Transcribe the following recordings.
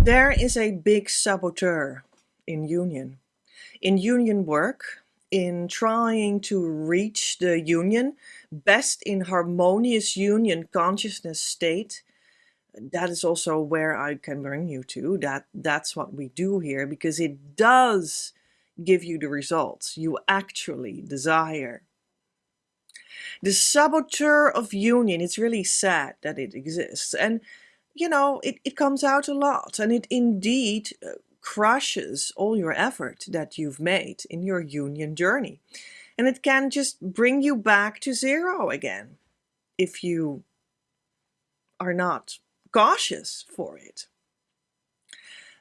There is a big saboteur in union. In union work, in trying to reach the union, best in harmonious union consciousness state. That is also where I can bring you to. That's what we do here, because it does give you the results you actually desire. The saboteur of union, it's really sad that it exists. And it comes out a lot, and it indeed crushes all your effort that you've made in your union journey. And it can just bring you back to zero again if you are not cautious for it.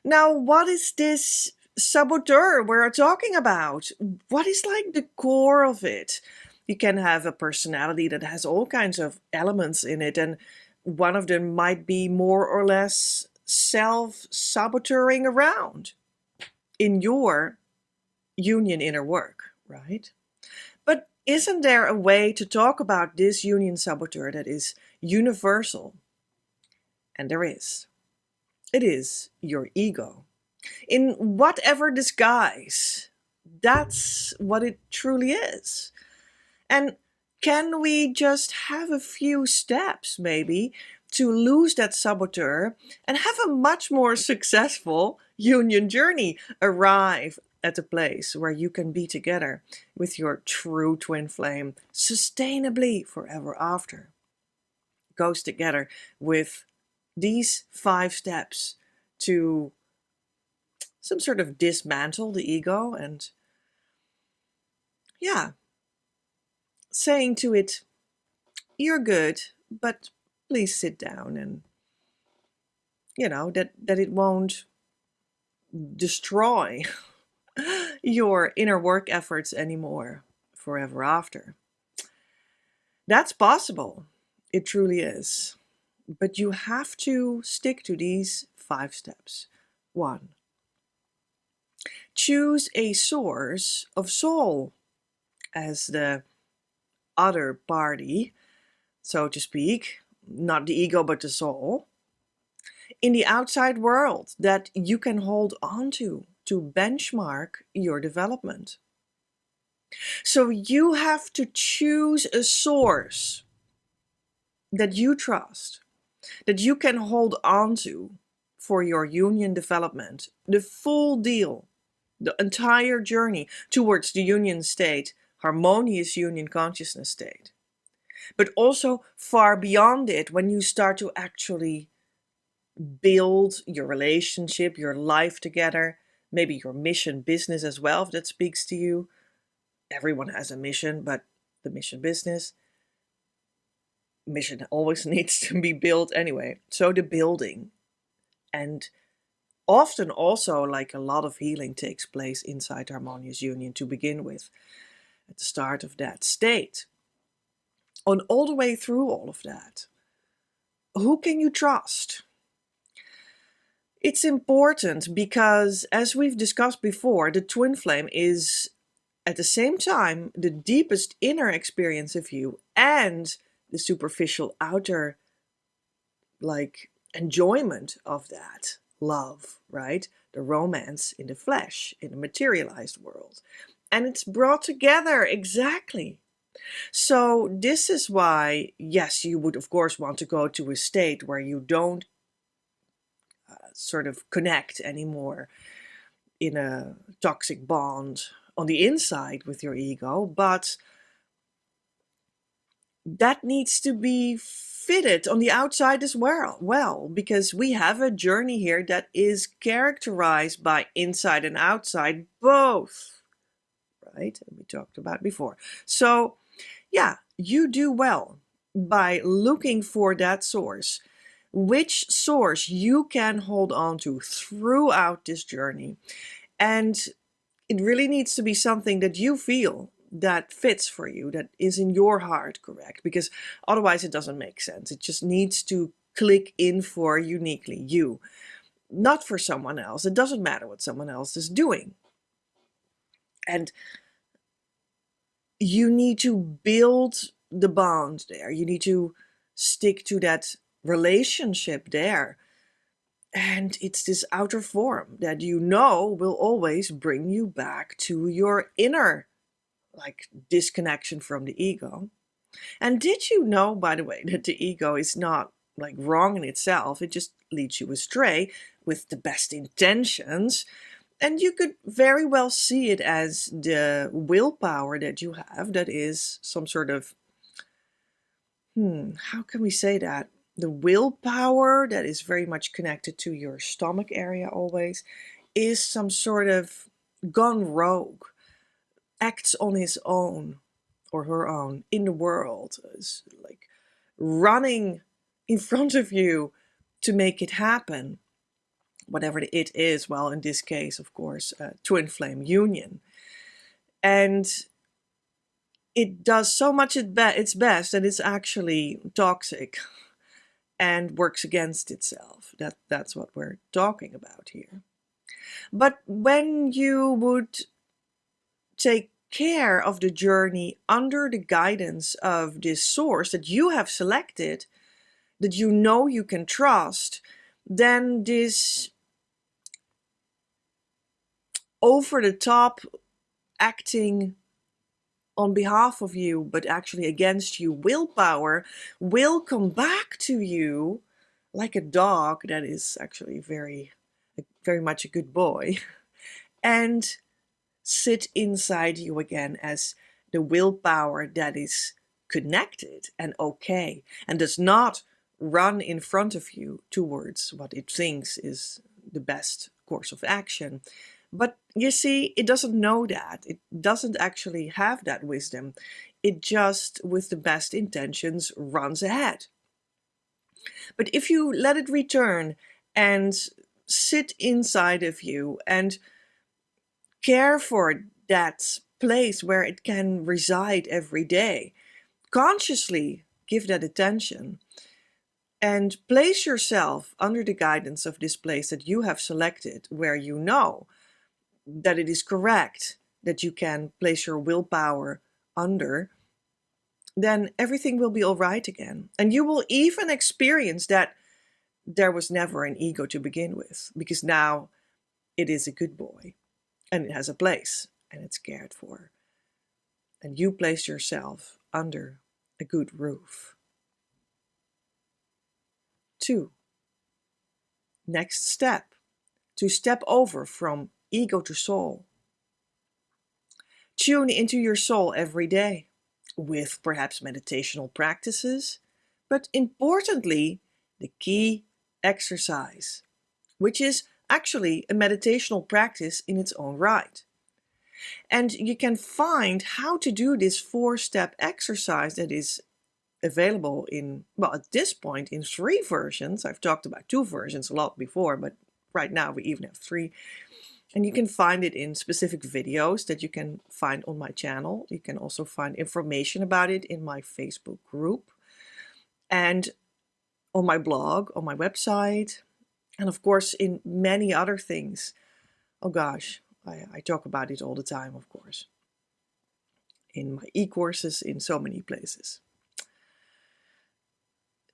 Now, what is this saboteur we're talking about? What is like the core of it? You can have a personality that has all kinds of elements in it, and one of them might be more or less self-saboteuring around in your union inner work, right? But isn't there a way to talk about this union saboteur that is universal? And there is. It is your ego. In whatever disguise, that's what it truly is. And can we just have a few steps, maybe, to lose that saboteur and have a much more successful union journey? Arrive at a place where you can be together with your true twin flame sustainably forever after. It goes together with these 5 steps to some sort of dismantle the ego and, saying to it, you're good, but please sit down, and that it won't destroy your inner work efforts anymore forever after. That's possible. It truly is. But you have to stick to these 5 steps. 1. Choose a source of soul as the other party, so to speak, not the ego but the soul, in the outside world that you can hold on to benchmark your development. So you have to choose a source that you trust, that you can hold on to for your union development, the full deal, the entire journey towards the union state, harmonious union consciousness state. But also far beyond it, when you start to actually build your relationship, your life together, maybe your mission business as well, if that speaks to you. Everyone has a mission, but the mission business, mission always needs to be built anyway. So the building, and often also, like, a lot of healing takes place inside harmonious union to begin with, at the start of that state. On all the way through all of that, who can you trust? It's important because, as we've discussed before, the twin flame is at the same time the deepest inner experience of you and the superficial outer, like, enjoyment of that love, right? The romance in the flesh, in the materialized world. And it's brought together, exactly. So this is why, yes, you would of course want to go to a state where you don't sort of connect anymore in a toxic bond on the inside with your ego, but that needs to be fitted on the outside as well, because we have a journey here that is characterized by inside and outside both, right? We talked about before. So yeah, you do well by looking for that source, which source you can hold on to throughout this journey. And it really needs to be something that you feel that fits for you, that is in your heart, correct? Because otherwise it doesn't make sense. It just needs to click in for uniquely you, not for someone else. It doesn't matter what someone else is doing. And you need to build the bond there. You need to stick to that relationship there And it's this outer form that you know will always bring you back to your inner, like, disconnection from the ego. And did you know, by the way, that the ego is not like wrong in itself? It just leads you astray with the best intentions. And you could very well see it as the willpower that you have that is some sort of, how can we say that? The willpower that is very much connected to your stomach area always is some sort of gone rogue, acts on his own or her own in the world, is like running in front of you to make it happen. Whatever the it is, well, in this case, of course, twin flame union. And it does so much its best that it's actually toxic and works against itself. That's what we're talking about here. But when you would take care of the journey under the guidance of this source that you have selected, that you know you can trust, then this over-the-top acting on behalf of you, but actually against you, willpower will come back to you like a dog that is actually very much a good boy, and sit inside you again as the willpower that is connected and okay, and does not run in front of you towards what it thinks is the best course of action. But you see, it doesn't know that. It doesn't actually have that wisdom. It just, with the best intentions, runs ahead. But if you let it return and sit inside of you and care for that place where it can reside every day, consciously give that attention and place yourself under the guidance of this place that you have selected, where you know that it is correct that you can place your willpower under, then everything will be all right again. And you will even experience that there was never an ego to begin with, because now it is a good boy and it has a place and it's cared for. And you place yourself under a good roof. 2. Next step, to step over from ego to soul. Tune into your soul every day with perhaps meditational practices, but importantly, the key exercise, which is actually a meditational practice in its own right. And you can find how to do this 4-step exercise that is available in, well, at this point in 3 versions. I've talked about 2 versions a lot before, but right now we even have 3. And you can find it in specific videos that you can find on my channel. You can also find information about it in my Facebook group and on my blog, on my website, and of course in many other things. Oh gosh, I talk about it all the time, of course. In my e-courses, in so many places.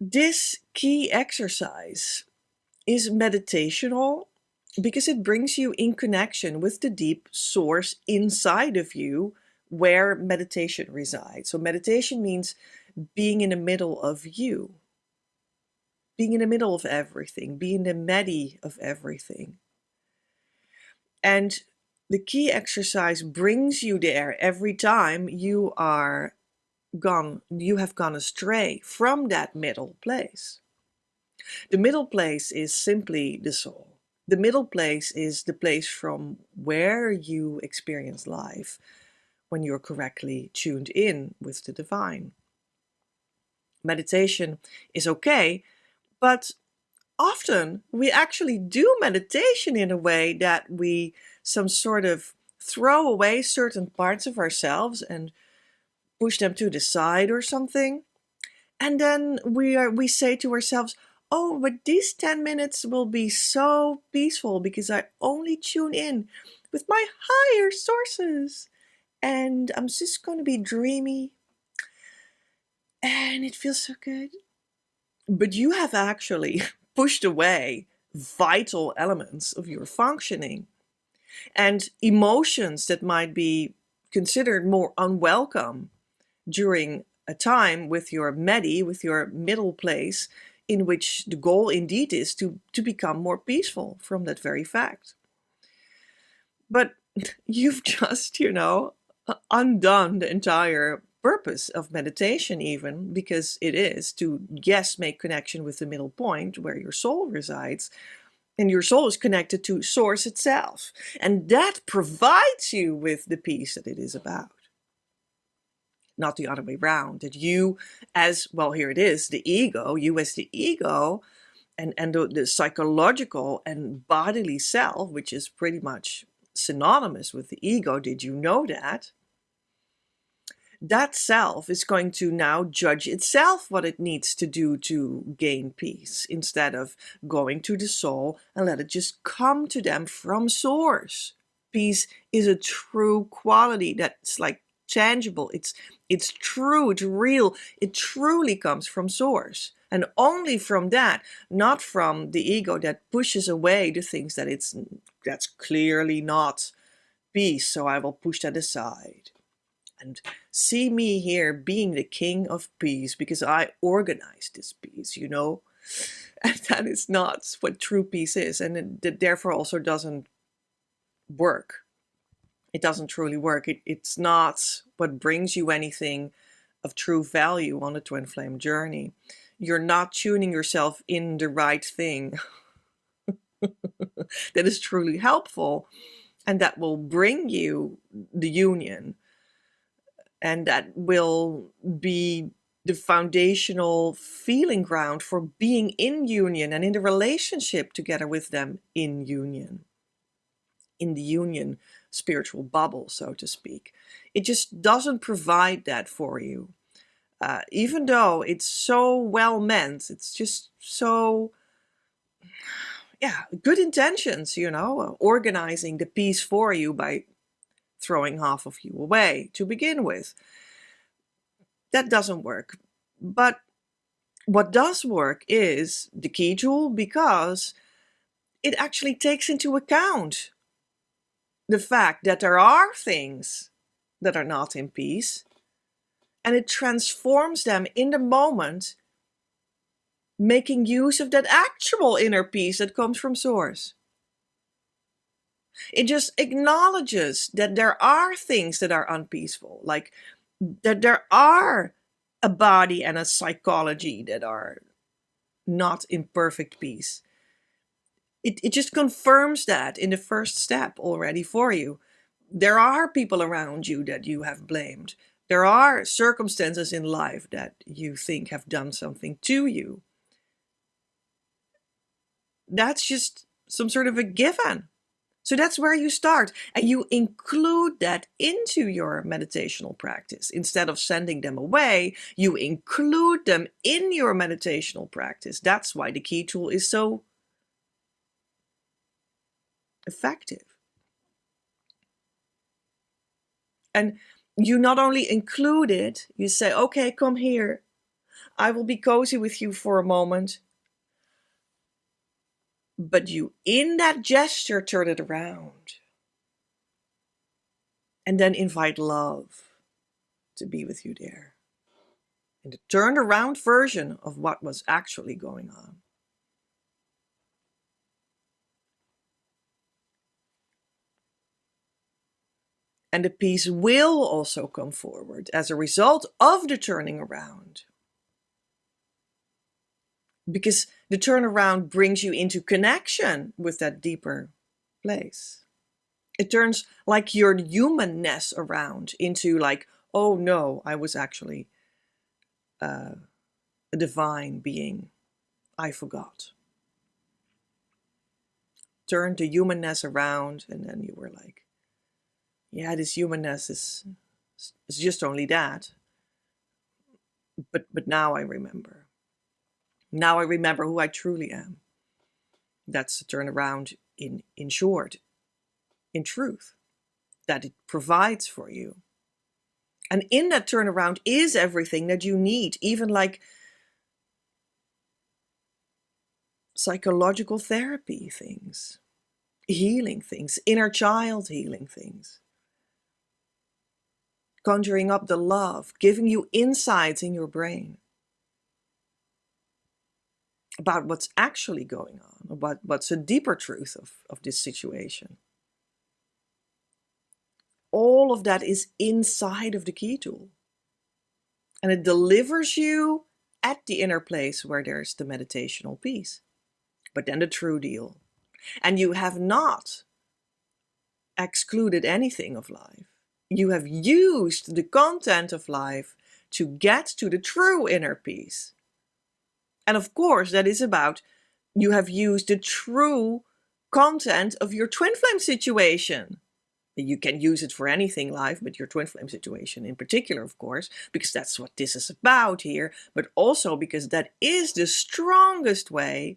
This key exercise is meditational because it brings you in connection with the deep source inside of you where meditation resides. So meditation means being in the middle of you, being in the middle of everything, being the medi of everything. And the key exercise brings you there every time you have gone astray from that middle place. The middle place is simply the soul. The middle place is the place from where you experience life when you're correctly tuned in with the divine. Meditation is okay, but often we actually do meditation in a way that we some sort of throw away certain parts of ourselves and push them to the side or something. And then we say to ourselves, oh, but these 10 minutes will be so peaceful because I only tune in with my higher sources. And I'm just going to be dreamy. And it feels so good. But you have actually pushed away vital elements of your functioning. And emotions that might be considered more unwelcome during a time with your with your middle place, in which the goal indeed is to become more peaceful from that very fact. But you've just, undone the entire purpose of meditation, even, because it is to, yes, make connection with the middle point where your soul resides. And your soul is connected to Source itself. And that provides you with the peace that it is about. Not the other way around, that you as, well, here it is, the ego, you as the ego, and the psychological and bodily self, which is pretty much synonymous with the ego, did you know that? That self is going to now judge itself what it needs to do to gain peace, instead of going to the soul and let it just come to them from Source. Peace is a true quality that's like tangible. It's true, it's real. It truly comes from Source. And only from that, not from the ego that pushes away the things that's clearly not peace, so I will push that aside. And see me here being the king of peace because I organize this peace, And that is not what true peace is. And it therefore also doesn't work. It doesn't truly work. It's not what brings you anything of true value on the twin flame journey. You're not tuning yourself in the right thing that is truly helpful and that will bring you the union. And that will be the foundational feeling ground for being in union and in the relationship together with them in union. In the union spiritual bubble, so to speak. It just doesn't provide that for you. Even though it's so well meant, it's just so, good intentions, organizing the peace for you by throwing half of you away to begin with. That doesn't work. But what does work is the key tool, because it actually takes into account the fact that there are things that are not in peace, and it transforms them in the moment, making use of that actual inner peace that comes from Source. It just acknowledges that there are things that are unpeaceful, like that there are a body and a psychology that are not in perfect peace. It just confirms that in the first step already for you. There are people around you that you have blamed. There are circumstances in life that you think have done something to you. That's just some sort of a given. So that's where you start, and you include that into your meditational practice. Instead of sending them away, you include them in your meditational practice. That's why the key tool is so effective. And you not only include it, you say, okay, come here. I will be cozy with you for a moment. But you, in that gesture, turn it around. And then invite love to be with you there. In the turned around version of what was actually going on. And the peace will also come forward as a result of the turning around. Because the turnaround brings you into connection with that deeper place. It turns like your humanness around into like, oh no, I was actually a divine being. I forgot. Turn the humanness around, and then you were like, yeah, this humanness is just only that. But now I remember. Now I remember who I truly am. That's the turnaround in short, in truth, that it provides for you. And in that turnaround is everything that you need, even like psychological therapy things, healing things, inner child healing things, conjuring up the love, giving you insights in your brain about what's actually going on, about what's a deeper truth of this situation. All of that is inside of the key tool. And it delivers you at the inner place where there's the meditational piece. But then the true deal. And you have not excluded anything of life. You have used the content of life to get to the true inner peace. And of course, that is about you have used the true content of your twin flame situation. You can use it for anything life, but your twin flame situation in particular, of course, because that's what this is about here, but also because that is the strongest way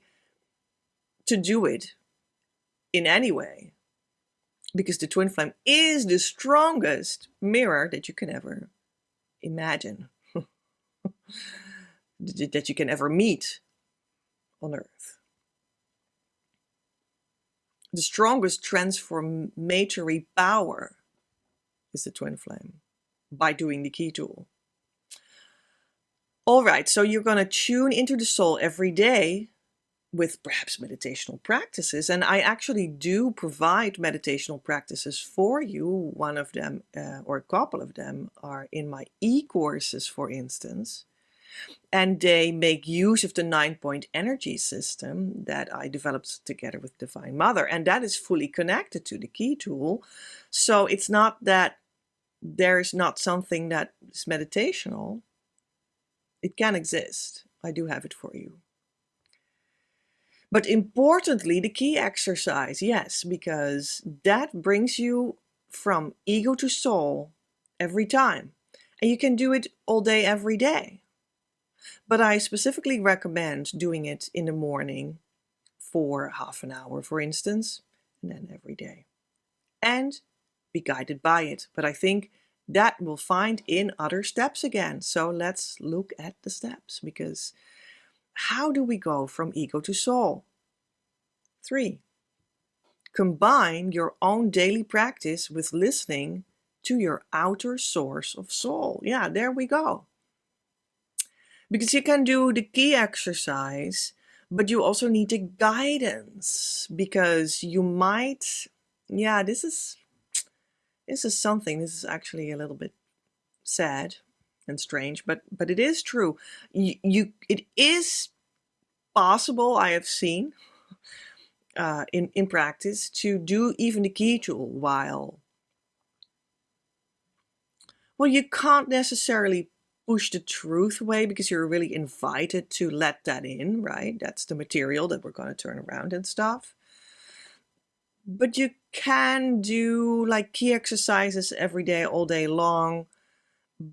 to do it in any way. Because the twin flame is the strongest mirror that you can ever imagine, that you can ever meet on Earth. The strongest transformatory power is the twin flame by doing the key tool. All right, so you're going to tune into the soul every day with perhaps meditational practices. And I actually do provide meditational practices for you. One of them, or a couple of them, are in my e-courses, for instance. And they make use of the 9-point energy system that I developed together with Divine Mother. And that is fully connected to the key tool. So it's not that there is not something that is meditational. It can exist. I do have it for you. But importantly, the key exercise, yes, because that brings you from ego to soul every time. And you can do it all day, every day. But I specifically recommend doing it in the morning for half an hour, for instance, and then every day. And be guided by it. But I think that we'll find in other steps again. So let's look at the steps, because how do we go from ego to soul? 3, combine your own daily practice with listening to your outer source of soul. Yeah, there we go. Because you can do the key exercise, but you also need the guidance, because you might, this is something, this is actually a little bit sad and strange, but it is true. It is possible, I have seen in practice, to do even the key tool while, well, you can't necessarily push the truth away, because you're really invited to let that in, right? That's the material that we're going to turn around and stuff. But you can do like key exercises every day, all day long,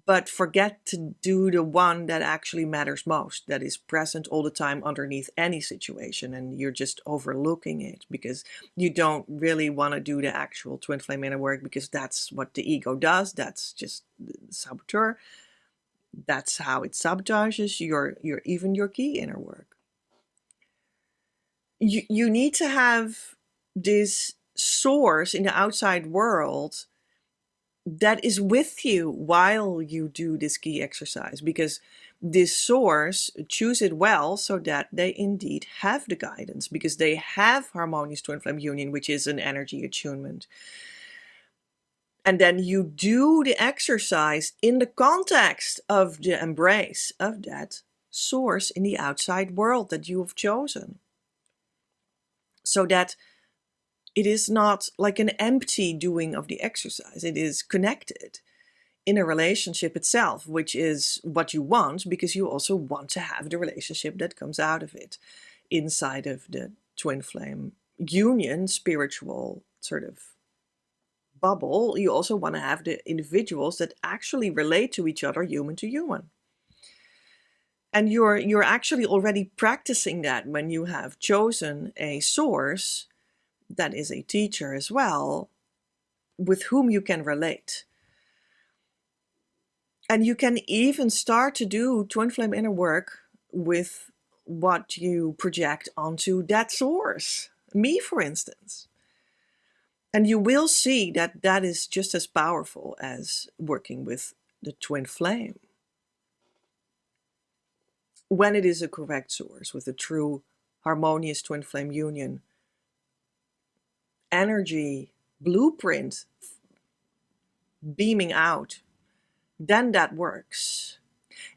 but forget to do the one that actually matters most, that is present all the time underneath any situation, and you're just overlooking it because you don't really want to do the actual twin flame inner work, because that's what the ego does. That's just the saboteur. That's how it sabotages your key inner work. You need to have this source in the outside world that is with you while you do this key exercise, because this source, choose it well so that they indeed have the guidance, because they have harmonious twin flame union, which is an energy attunement. And then you do the exercise in the context of the embrace of that source in the outside world that you have chosen. So that it is not like an empty doing of the exercise. It is connected in a relationship itself, which is what you want, because you also want to have the relationship that comes out of it inside of the twin flame union, spiritual sort of bubble. You also want to have the individuals that actually relate to each other, human to human. And you're actually already practicing that when you have chosen a source that is a teacher as well, with whom you can relate. And you can even start to do twin flame inner work with what you project onto that source. Me, for instance. And you will see that that is just as powerful as working with the twin flame. When it is a correct source with a true harmonious twin flame union, energy blueprint beaming out, then that works.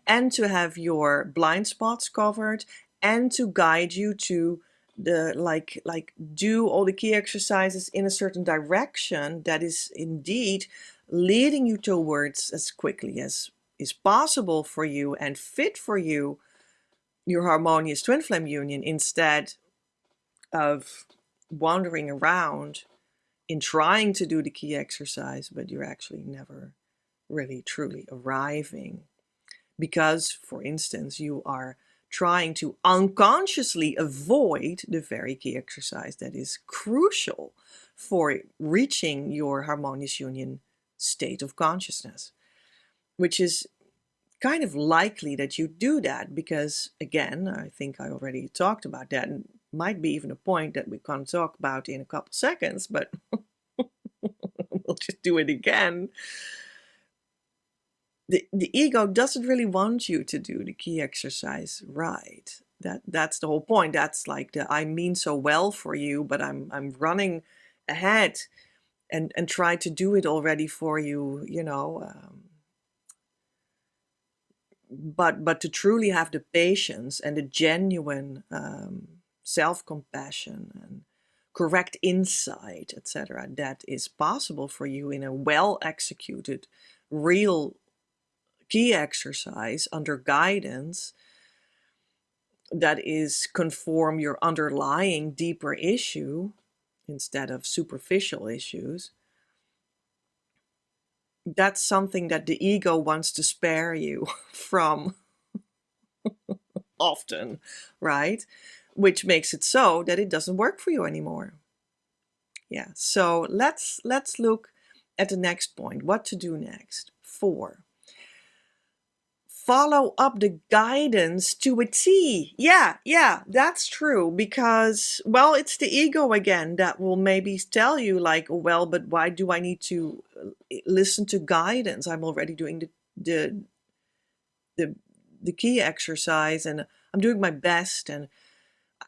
And to have your blind spots covered and to guide you to the like do all the key exercises in a certain direction that is indeed leading you towards, as quickly as is possible for you and fit for you, your harmonious twin flame union, instead of wandering around in trying to do the key exercise, but you're actually never really truly arriving. Because, for instance, you are trying to unconsciously avoid the very key exercise that is crucial for reaching your harmonious union state of consciousness, which is kind of likely that you do that because, again, I think I already talked about that, and might be even a point that we can talk about in a couple seconds, but we'll just do it again. The ego doesn't really want you to do the key exercise right. That's the whole point. That's like the I mean so well for you, but I'm running ahead and try to do it already for you, you know. But to truly have the patience and the genuine self-compassion and correct insight, etc., that is possible for you in a well-executed, real key exercise under guidance that is conform your underlying deeper issue instead of superficial issues. That's something that the ego wants to spare you from often, right? Which makes it so that it doesn't work for you anymore. Yeah, so let's look at the next point. What to do next? 4. Follow up the guidance to a T. Yeah, that's true. Because, well, it's the ego again that will maybe tell you like, well, but why do I need to listen to guidance? I'm already doing the key exercise and I'm doing my best and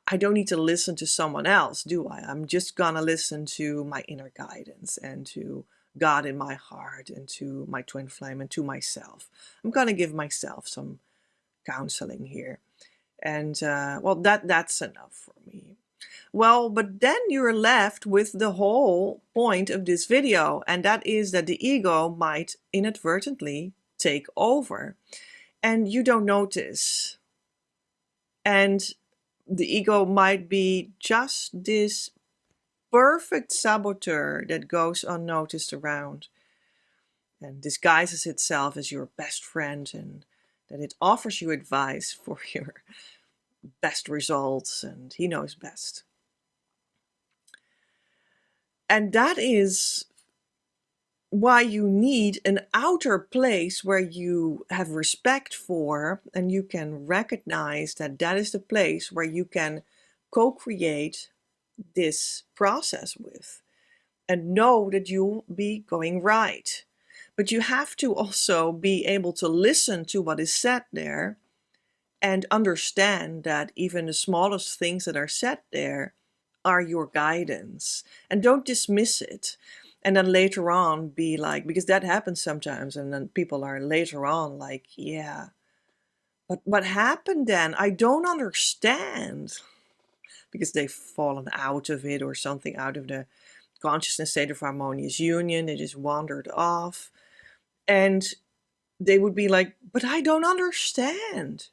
I don't need to listen to someone else, do I? I'm just gonna listen to my inner guidance and to God in my heart and to my twin flame and to myself. I'm going to give myself some counseling here. And, well, that's enough for me. Well, but then you're left with the whole point of this video, and that is that the ego might inadvertently take over, and you don't notice. And the ego might be just this perfect saboteur that goes unnoticed around and disguises itself as your best friend, and that it offers you advice for your best results, and he knows best. And that is why you need an outer place where you have respect for, and you can recognize that that is the place where you can co-create this process with and know that you'll be going right. But you have to also be able to listen to what is said there and understand that even the smallest things that are said there are your guidance, and don't dismiss it. And then later on be like, because that happens sometimes, and then people are later on like, yeah, but what happened then? I don't understand. Because they've fallen out of it or something, out of the consciousness state of harmonious union. They just wandered off. And they would be like, but I don't understand.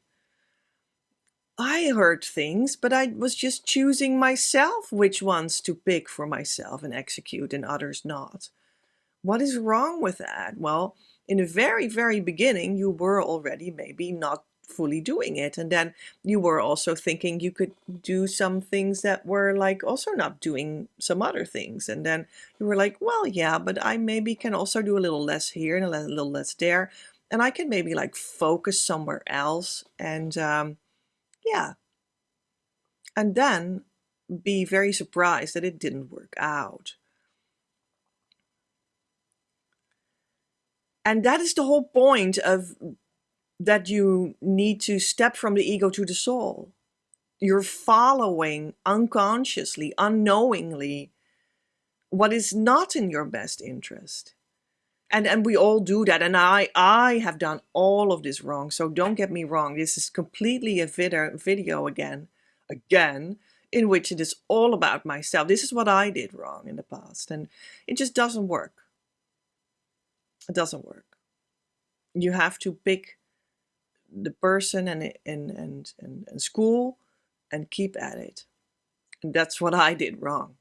I heard things, but I was just choosing myself which ones to pick for myself and execute and others not. What is wrong with that? Well, in the very, very beginning, you were already maybe not fully doing it, and then you were also thinking you could do some things that were like also not doing some other things, and then you were like, well, yeah, but I maybe can also do a little less here and a little less there, and I can maybe like focus somewhere else. And yeah, and then be very surprised that it didn't work out. And that is the whole point of that you need to step from the ego to the soul. You're following unconsciously, unknowingly, what is not in your best interest. And we all do that. And I have done all of this wrong. So don't get me wrong. This is completely a video again, in which it is all about myself. This is what I did wrong in the past. And it just doesn't work. It doesn't work. You have to pick the person and school and keep at it. And that's what I did wrong.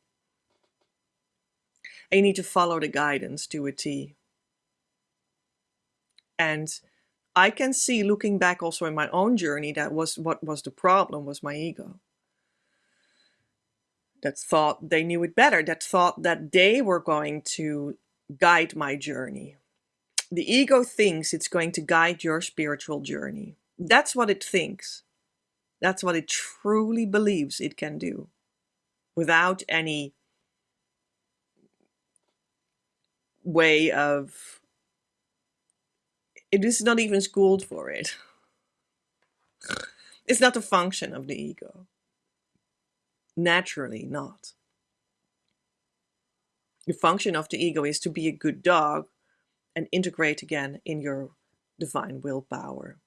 And you need to follow the guidance to a T. And I can see, looking back also in my own journey, that was what was the problem, was my ego. That thought they knew it better, that thought that they were going to guide my journey. The ego thinks it's going to guide your spiritual journey. That's what it thinks. That's what it truly believes it can do, without any way of... It is not even schooled for it. It's not a function of the ego. Naturally not. The function of the ego is to be a good dog and integrate again in your divine willpower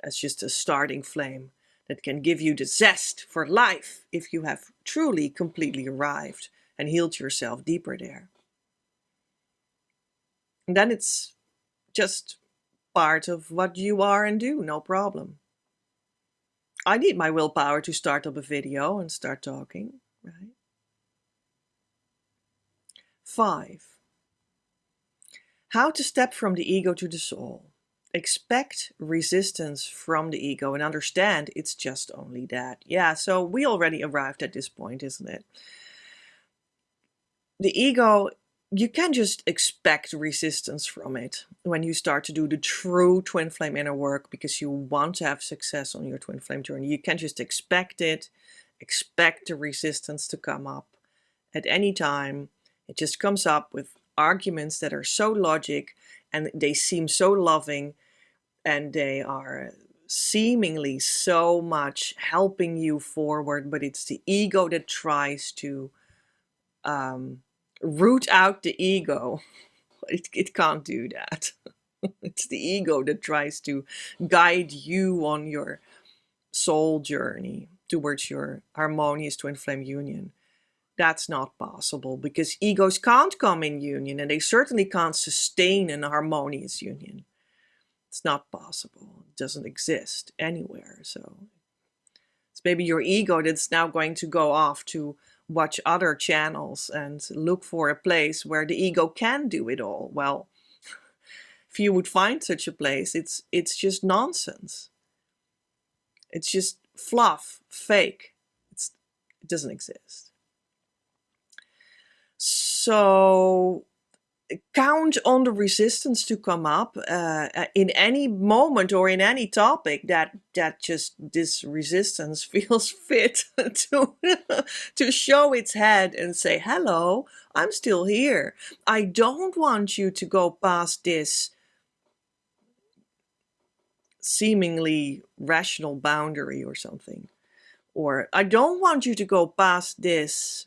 as just a starting flame that can give you the zest for life if you have truly completely arrived and healed yourself deeper there. And then it's just part of what you are and do, no problem. I need my willpower to start up a video and start talking, right? 5. How to step from the ego to the soul. Expect resistance from the ego and understand it's just only that. Yeah, so we already arrived at this point, isn't it? The ego, you can just expect resistance from it when you start to do the true twin flame inner work, because you want to have success on your twin flame journey. You can just expect it, expect the resistance to come up at any time. It just comes up with arguments that are so logic and they seem so loving and they are seemingly so much helping you forward, but it's the ego that tries to root out the ego. It can't do that. It's the ego that tries to guide you on your soul journey towards your harmonious twin flame union. That's not possible because egos can't come in union and they certainly can't sustain an harmonious union. It's not possible. It doesn't exist anywhere. So it's maybe your ego that's now going to go off to watch other channels and look for a place where the ego can do it all. Well, if you would find such a place, it's just nonsense. It's just fluff, fake. It doesn't exist. So count on the resistance to come up in any moment or in any topic that just this resistance feels fit to show its head and say, hello, I'm still here. I don't want you to go past this seemingly rational boundary or something. Or I don't want you to go past this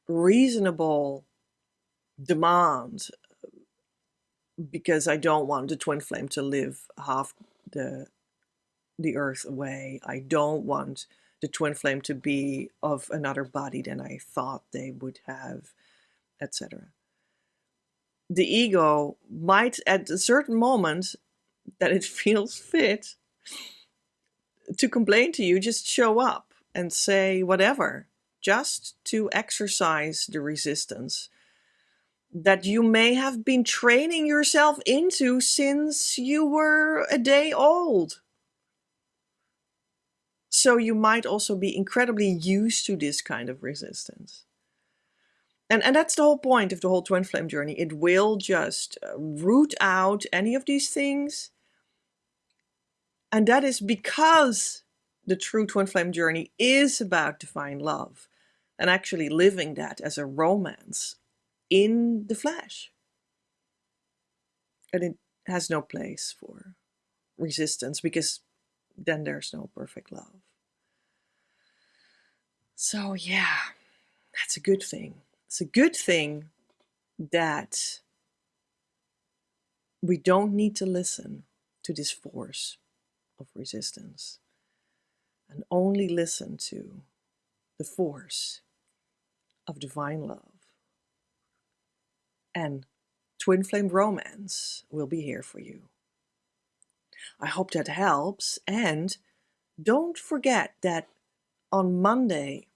reasonable demand because I don't want the twin flame to live half the earth away. I don't want the twin flame to be of another body than I thought they would have, etc. The ego might at a certain moment that it feels fit to complain to you, just show up and say whatever, just to exercise the resistance that you may have been training yourself into since you were a day old. So you might also be incredibly used to this kind of resistance. And that's the whole point of the whole twin flame journey. It will just root out any of these things. And that is because the true twin flame journey is about divine love and actually living that as a romance in the flesh. And it has no place for resistance, because then there's no perfect love. So yeah, that's a good thing. It's a good thing that we don't need to listen to this force of resistance and only listen to the force of divine love. And twin flame romance will be here for you. I hope that helps. And don't forget that on Monday,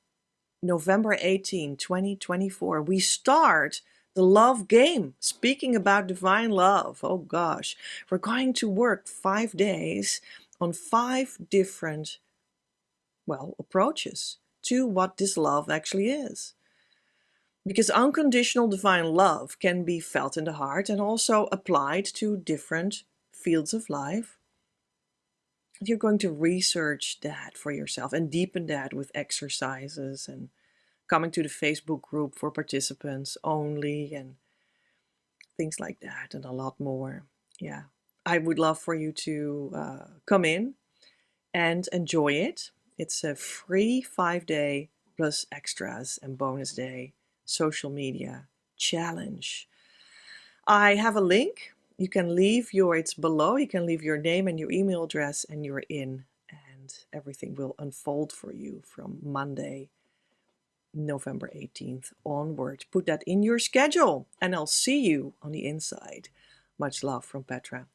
November 18, 2024, we start the love game. Speaking about divine love, oh gosh, we're going to work 5 days on 5 different, approaches to what this love actually is. Because unconditional divine love can be felt in the heart and also applied to different fields of life. You're going to research that for yourself and deepen that with exercises and coming to the Facebook group for participants only and things like that, and a lot more. Yeah, I would love for you to come in and enjoy it. It's a free 5-day plus extras and bonus day social media challenge. I have a link. You can leave it's below. You can leave your name and your email address and you're in, and everything will unfold for you from Monday, November 18th onward. Put that in your schedule and I'll see you on the inside. Much love from Petra.